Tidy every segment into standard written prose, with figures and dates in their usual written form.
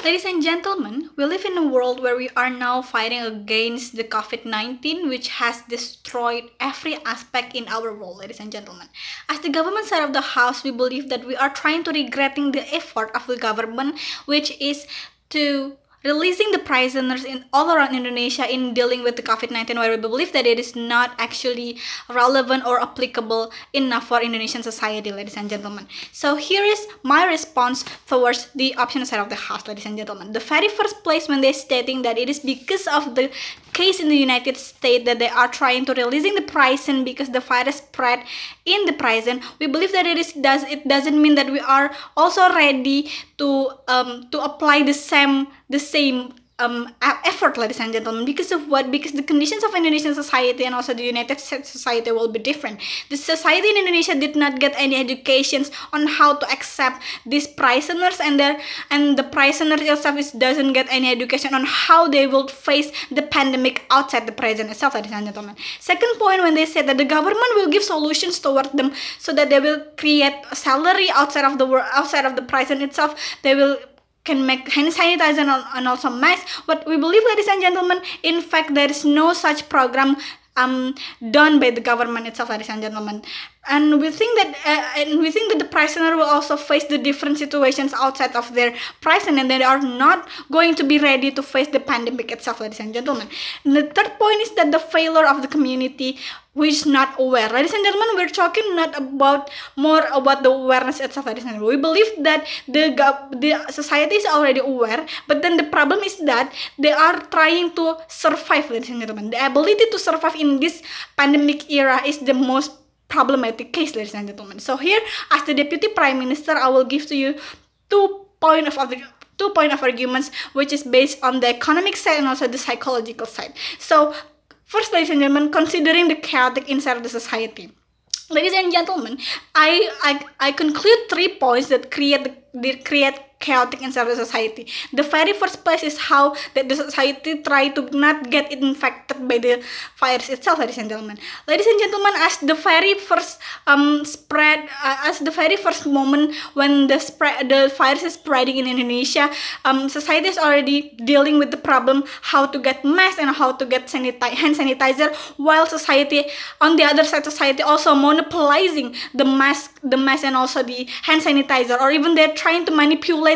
Ladies and gentlemen, we live in a world where we are now fighting against the COVID-19, which has destroyed every aspect in our world, ladies and gentlemen. As the government side of the house, we believe that we are trying to regretting the effort of the government, which is to releasing the prisoners in all around Indonesia in dealing with the COVID-19, where we believe that it is not actually relevant or applicable enough for Indonesian society, ladies and gentlemen. So here is my response towards the option side of the house, ladies and gentlemen. The very first place when they're stating that it is because of the case in the United States that they are trying to releasing the prison because the virus spread in the prison, we believe that it doesn't mean that we are also ready to apply the same effort, ladies and gentlemen. Because of what? Because the conditions of Indonesian society and also the United States society will be different. The society in Indonesia did not get any educations on how to accept these prisoners, and the prisoners itself doesn't get any education on how they will face the pandemic outside the prison itself, ladies and gentlemen. Second point, when they said that the government will give solutions toward them so that they will create a salary outside of the prison itself, they can make hand sanitizer and also masks. But we believe, ladies and gentlemen, in fact, there is no such program done by the government itself, ladies and gentlemen. And we think that the prisoner will also face the different situations outside of their prison, and they are not going to be ready to face the pandemic itself, ladies and gentlemen. And the third point is that the failure of the community who is not aware. Ladies and gentlemen, we're talking not about more about the awareness itself, ladies and gentlemen. We believe that the society is already aware, but then the problem is that they are trying to survive, ladies and gentlemen. The ability to survive in this pandemic era is the most problematic case, ladies and gentlemen. So here, as the Deputy Prime Minister, I will give to you two point of arguments, which is based on the economic side and also the psychological side. So first, ladies and gentlemen, considering the chaotic inside of the society. Ladies and gentlemen, I conclude 3 points that create chaotic inside the society. The very first place is how that the society try to not get infected by the virus itself, ladies and gentlemen. Ladies and gentlemen, as the very first moment when the virus is spreading in Indonesia, society is already dealing with the problem how to get masks and how to get hand sanitizer, while society on the other side, society also monopolizing the mask and also the hand sanitizer, or even they're trying to manipulating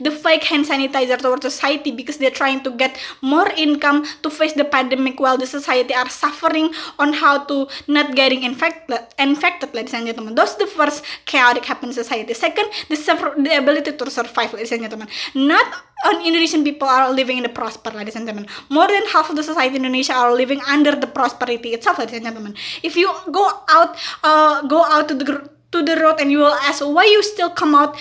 the fake hand sanitizer towards society because they're trying to get more income to face the pandemic, while the society are suffering on how to not getting infected, ladies and gentlemen. That's the first chaotic happen in society. Second, the ability to survive, ladies and gentlemen. Not all Indonesian people are living in the prosper, ladies and gentlemen. More than half of the society in Indonesia are living under the prosperity itself, ladies and gentlemen. If you go out to the road and you will ask why you still come out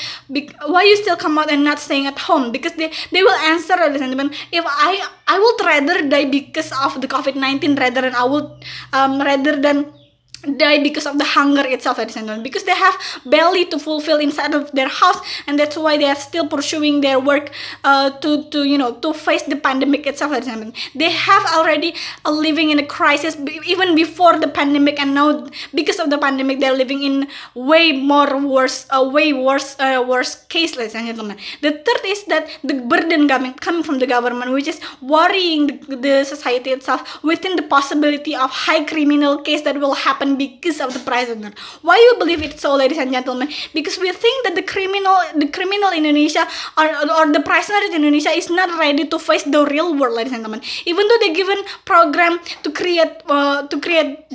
and not staying at home, because they will answer, ladies and gentlemen, if I would rather die because of the COVID-19 rather than die because of the hunger itself, ladies and gentlemen, because they have barely to fulfill inside of their house, and that's why they are still pursuing their work to face the pandemic itself, ladies and gentlemen. They have already living in a crisis even before the pandemic, and now because of the pandemic they're living in way worse case, ladies and gentlemen. The third is that the burden coming from the government, which is worrying the society itself within the possibility of high criminal case that will happen because of the prisoner. Why you believe it so, ladies and gentlemen? Because we think that the criminal in Indonesia or the prisoner in Indonesia is not ready to face the real world, ladies and gentlemen. Even though they're given program to create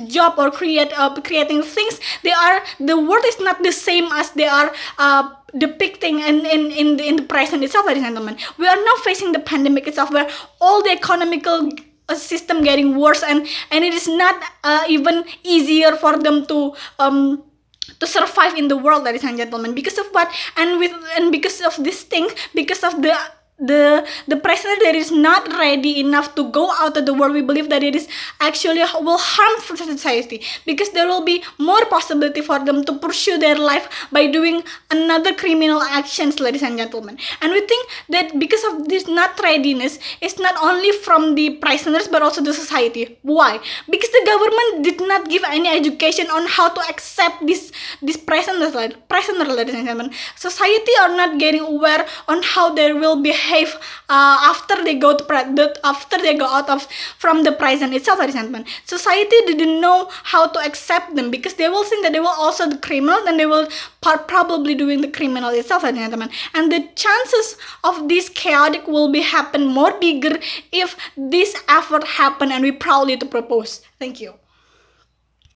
job or creating things, the world is not the same as they are depicting in the present itself, ladies and gentlemen. We are now facing the pandemic itself, where all the economical system getting worse, and it is not even easier for them to survive in the world, ladies and gentlemen. Because of what? And because of this thing, because of the president that is not ready enough to go out of the world, we believe that it is actually will harm for society, because there will be more possibility for them to pursue their life by doing another criminal actions, ladies and gentlemen. And we think that because of this not readiness, it's not only from the prisoners but also the society. Why? Because the government did not give any education on how to accept this prisoners, ladies and gentlemen. Society are not getting aware on how they will behave behave after they go out of from the prison itself, ladies and gentlemen. Society didn't know how to accept them because they will think that they will also the criminal, and they will probably doing the criminal itself, ladies and gentlemen. And the chances of this chaotic will be happen more bigger if this effort happen and we proudly to propose. Thank you.